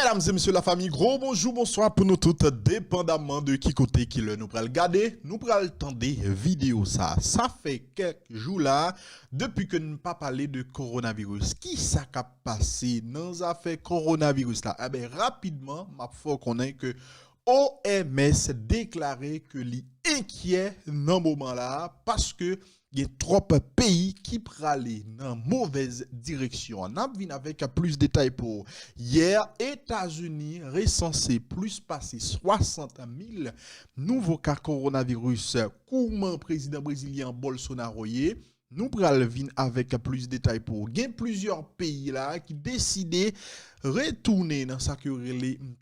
Mesdames et messieurs la famille, gros bonjour, bonsoir pour nous toutes, dépendamment de qui côté qui le nous pral regarder, nous pral tendre vidéo ça. Ça fait quelques jours là, depuis que nous pas parlé de coronavirus. Qui ça qu'a passé dans les affaires coronavirus là? Eh bien, rapidement, ma foi qu'on ait que OMS déclaré que l'inquiet dans ce moment là parce que il y a trop de pays qui pralent dans mauvaise direction. On a vu avec plus de détails pour hier, États-Unis recensé plus passé 60 000 nouveaux cas coronavirus. Comment président brésilien Bolsonaro y nous pral vin avec plus de détails pour. Il y a plusieurs pays là qui décident retourner dans sa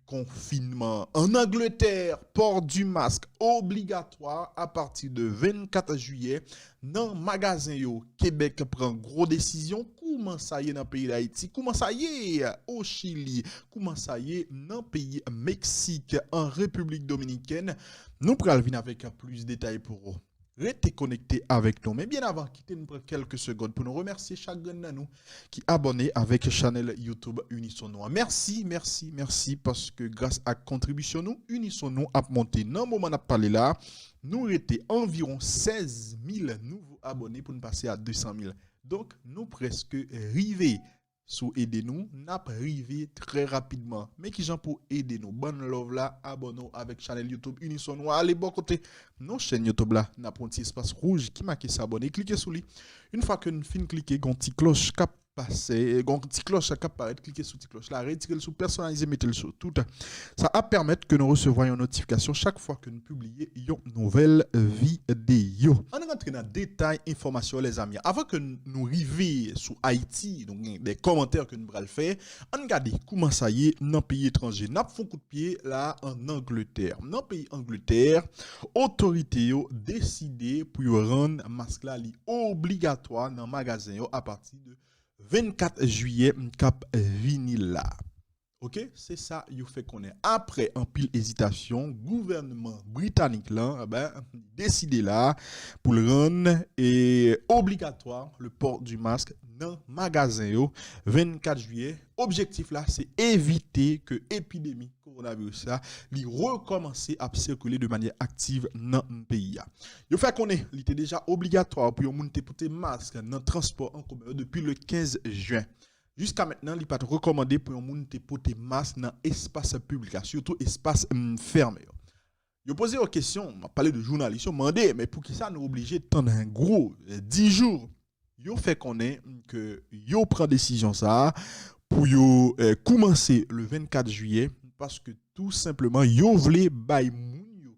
confinement. En Angleterre, port du masque obligatoire à partir de 24 juillet. Dans le magasin yo, Québec prend gros décision. Comment ça y est dans le pays d'Haïti? Comment ça y est au Chili? Comment ça y est dans le pays Mexique, en République dominicaine? Nous pral vin avec plus de détails pour vous. Restez connectés avec nous. Mais bien avant, quittez-nous pour quelques secondes pour nous remercier chacun de nous qui abonne avec la chaîne YouTube Unissons-nous. Merci parce que grâce à la contribution nous, Unissons-nous a monté. Dans le moment où on a parlé là, nous étions environ 16 000 nouveaux abonnés pour nous passer à 200 000. Donc, nous presque arrivés. Sous aider nous, n'a pas arrivé très rapidement. Mais qui j'en pour aider nous? Bonne love là, abonnez-vous avec chaîne YouTube Unissons-nous. Allez, bon côté, nos chaînes YouTube là, n'a pas un petit espace rouge qui marque s'abonner. Cliquez sur lui. Une fois que nous finissons de cliquer, une petite cloche cap passer, une petite cloche qui apparaît, cliquez sur cette cloche là, retirez le sous personnalisé, mettez le sur tout. Ça va permettre que nous recevions une notification chaque fois que nous publions une nouvelle vidéo. On rentre dans détail information les amis. Avant que nous arrivions sur Haïti, donc des commentaires que nous allons faire, on regarde comment ça y est dans le pays étranger. Nous avons un coup de pied là en Angleterre. Dans le pays Angleterre, autorités ont décidé pour rendre masque là obligatoire dans le magasin à partir de 24 juillet, cap vinyle là. OK, c'est ça il fait qu'on est après un pile hésitation, gouvernement britannique là décidé là pour le rendre et obligatoire le port du masque dans magasin yo 24 juillet. Objectif là c'est éviter que épidémie coronavirus là li recommencer à circuler de manière active dans le pays. Yo fait qu'on est il était déjà obligatoire pour moun te porter masque dans transport en commun depuis le 15 juin. Jusqu'à maintenant, il n'est pas recommandé pour les gens de porter masque dans l'espace public, surtout l'espace fermé. Je posé une question, je parlé de journalistes, je demandé, mais pour qui ça nous obligé de attendre un gros 10 jours? Yo fait qu'on est que yo prend décision ça pour yo commencer le 24 juillet parce que tout simplement yo voulait bay moun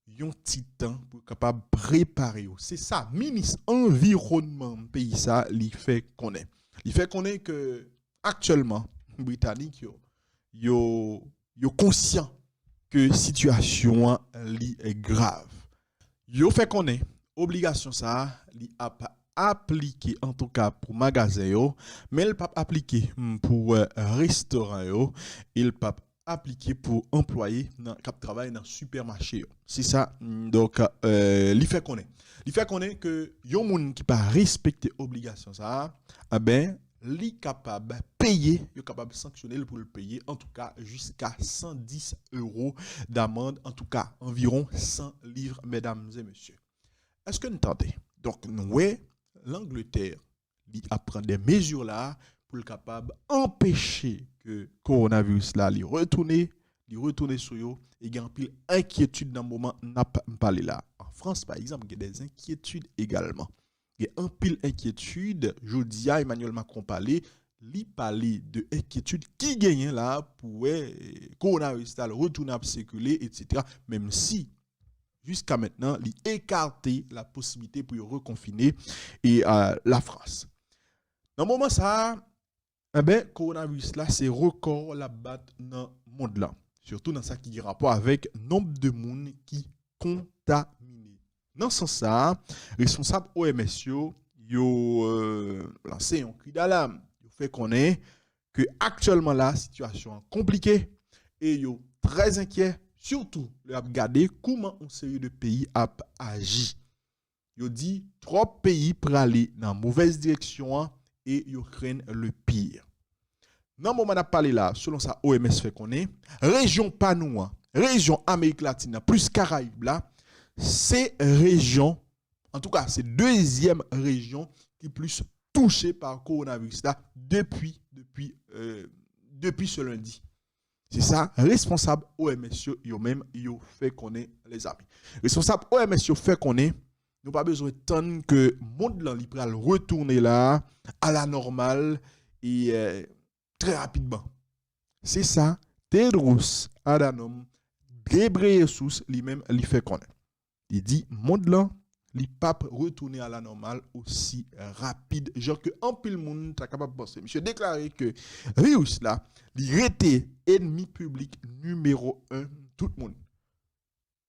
yo yon petit temps pour capable préparer. C'est ça, ministre environnement pays ça li fait qu'on est. Il fait qu'on est que actuellement Britannique yo conscient que situation li est grave. Yo fait qu'on est obligation ça li a appliqué en tout cas pour magasin yo, mais il pas appliqué pour restaurant yo, il pas appliqué pour employés qui travaillent dans supermarché. C'est ça donc li fait qu'on est. Il fait qu'on est que yon moun qui pas respecter obligation ça, li capable payer, yo capable sanctionner pour le payer en tout cas jusqu'à 110 € d'amende, en tout cas environ 100 livres mesdames et messieurs. Est-ce que nous entendez? Donc nous l'Angleterre li prend des mesures là pour le capable empêcher que coronavirus là li retourner sur yo et il y a un pile inquiétude dans le moment n'a pas parlé là. En France par exemple, il y a des inquiétudes également. Il y a un pile inquiétude, jodi a Emmanuel Macron parler de inquiétude qui gagne là pour coronavirus là retourner à circuler etc. même si jusqu'à maintenant, il écarté la possibilité pour reconfiner et la France. Dans le moment ça, coronavirus là c'est record la batte dans le monde là. Surtout dans ça qui a rapport avec nombre de monde qui contaminé. Dans ce sens, responsable OMS yo lancé un cri d'alarme. Yo fait connaître que actuellement la situation est compliquée et yo très inquiet, surtout le regarder comment une série de pays a agi. Yo dit trop pays pour aller dans mauvaise direction et yo craignent le pire. dans le moment où on a parlé là, selon ça, OMS fait qu'on est, région Panoua, région Amérique latine, plus Caraïbes là, c'est région, en tout cas, c'est deuxième région qui plus touchée par le coronavirus là depuis ce lundi. C'est ça, responsable OMS, yo même, yo fait qu'on est les amis. Responsable OMS, yo fait qu'on est, nous pas besoin de temps que le monde là, il peut retourner là, à la normale, et très rapidement. C'est ça, Tedros Adhanom Ghebreyesus lui-même, il fait qu'on est. Il dit, monde là, il pas retourner à la normale aussi rapide. Genre que en pile monde est capable de penser. Monsieur déclaré que virus là, il était ennemi public numéro 1 tout le monde.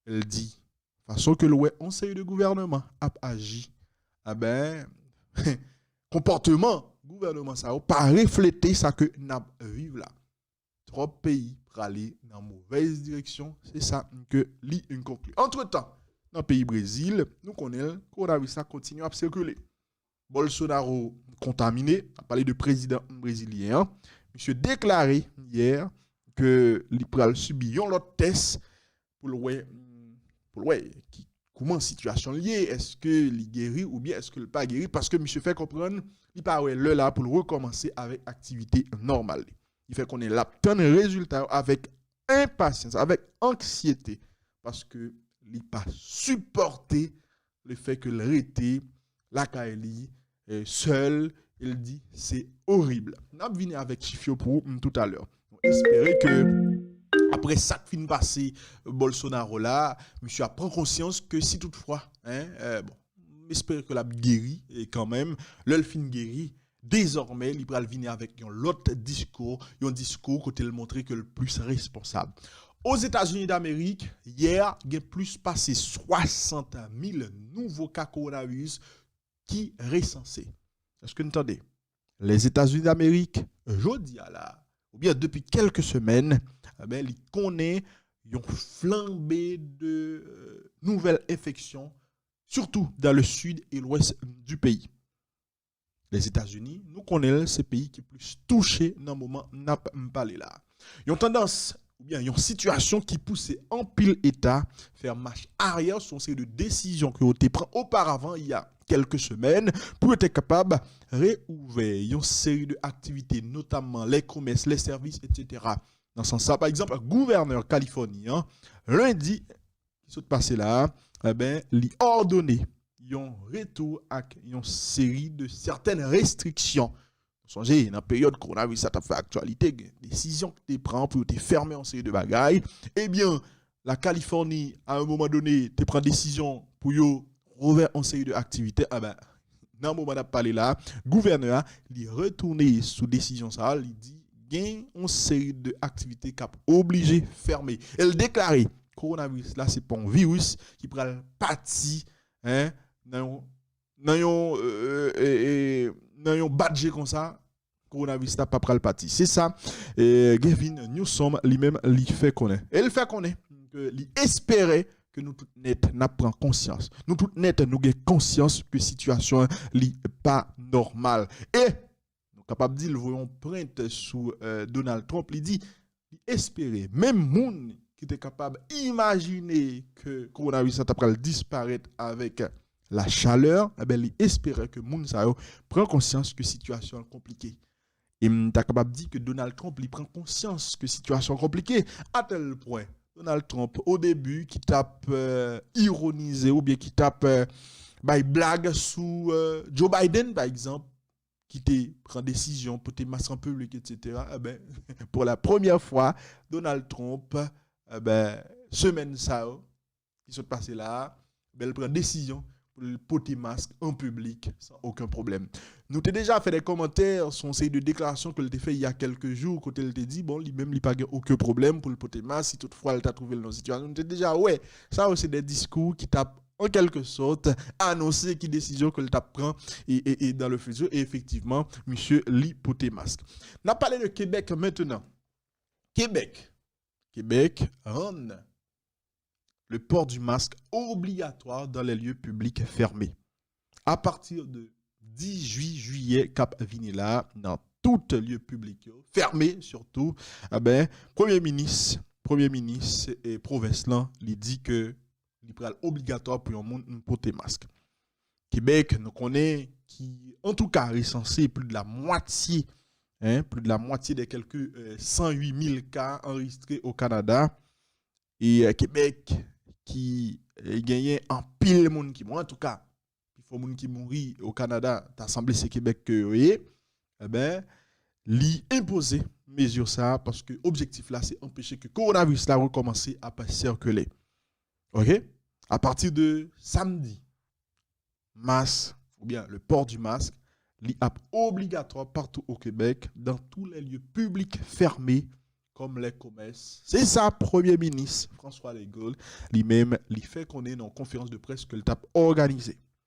Elle dit, façon que le conseil de gouvernement a agi, ah ben, comportement gouvernement ça n'a pas reflété ça que n'a vivre là. Trop pays pour aller dans mauvaise direction, c'est ça que lit une conclusion. Entre-temps, dans le pays Brésil, nous connaissons le coronavirus continue à circuler. Bolsonaro contaminé, on a parlé de président brésilien, monsieur déclaré hier que il subit un autre test pour le comment la situation liée, est-ce que il guérit ou bien est-ce que il pas guéri, parce que monsieur fait comprendre il pas le là pour recommencer avec activité normale. Il fait qu'on est là tant de résultats avec impatience, avec anxiété, parce que il pas supporter le fait que le rété la Kaeli seul, il dit c'est horrible. On a venu avec Chifio pour tout à l'heure. Espérer que après ça fin passé Bolsonaro là, monsieur a pris conscience que si toutefois bon, espérer que la guéri et quand même le fin guéri. Désormais, il va venir avec un autre discours, un discours côté le montrer que le plus responsable. Aux États-Unis d'Amérique, hier, il y a plus passé 60 000 nouveaux cas coronavirus qui recensés. Est-ce que vous entendez? Les États-Unis d'Amérique, aujourd'hui, ou bien depuis quelques semaines, ils connaissent une flambée de nouvelles infections, surtout dans le sud et l'ouest du pays. Les États-Unis, nous connaissons ces pays qui sont plus touchés dans le moment où nous parlé là. Ils ont tendance, ou bien ils ont une situation qui pousse en pile État faire marche arrière sur ces décisions que ont été prises auparavant, il y a quelques semaines, pour être capable de réouvrir une série d'activités, notamment les commerces, les services, etc. Dans ce sens-là, par exemple, le gouverneur californien, lundi, qui s'est passé là, il a ordonné un retour à une série de certaines restrictions. Songez, dans la période coronavirus, ça t'a fait actualité, décision que tu prends pour te fermer en série de bagailles. Eh bien, la Californie, à un moment donné, tu prends décision pour rouvrir en série d'activités. Ah ben, dans le moment où on a parlé là, le gouverneur, il est retourné sous décision ça, il dit, il y a une série d'activités qui sont obligées de fermer. Elle déclaré, coronavirus là, c'est pas un virus qui prend partie, dans un badge comme ça, coronavirus n'a pas pris le parti. C'est ça. Gavin Newsom lui-même lui fait connaître. Elle fait connaître que lui espérait que nous tout net n'apprend conscience. Nous tout net nous avons conscience que la situation n'est pas normale. Et nous sommes capables de dire, voyons printe sous Donald Trump, il dit, il espérait, même monde qui était capable d'imaginer que le coronavirus va disparaître avec la chaleur, il espérait que moun sa yo prend conscience que la situation est compliquée. Et tu es capable de dire que Donald Trump il prend conscience que la situation est compliquée à tel point. Donald Trump, au début, qui tape ironisé ou bien qui tape blague sous Joe Biden, par exemple, qui prend décision pour te masques en public, etc. Pour la première fois, Donald Trump, semaine ça, qui s'est passé là, il prend décision pour le porter masque en public sans aucun problème. Nous avons déjà fait des commentaires sur ces de déclarations que l'on fait il y a quelques jours, quand elle t'a dit, bon, lui-même, il n'a pas aucun problème pour le porter masque, si toutefois elle t'a trouvé dans situation. Nous avons déjà, ouais, ça c'est des discours qui tapent en quelque sorte annoncer qui décision que le tape prend et dans le futur. Et effectivement, monsieur li porter masque. On a parlé de Québec maintenant. Québec rend le port du masque obligatoire dans les lieux publics fermés. À partir de 18 juillet, cap vinila, dans tous les lieux publics, fermés surtout, eh ben, Premier ministre et province là, il dit que il est obligatoire pour un monde porter masque. Québec, nous connaissons qui, en tout cas, recensé plus de la moitié, plus de la moitié des quelques 108 000 cas enregistrés au Canada. Et Québec, qui gagne en pile monde qui meurt, en tout cas, il faut monde qui mourit au Canada, t'as semblé c'est Québec que voyez, eh ben, li imposer mesure ça parce que l'objectif là, c'est empêcher que le coronavirus là recommence à pas circuler. OK? À partir de samedi, masque, ou bien le port du masque, est obligatoire partout au Québec, dans tous les lieux publics fermés, comme les commerces. C'est ça, Premier ministre François Legault, lui-même, lui fait qu'on est dans une conférence de presse que le TAP organisée.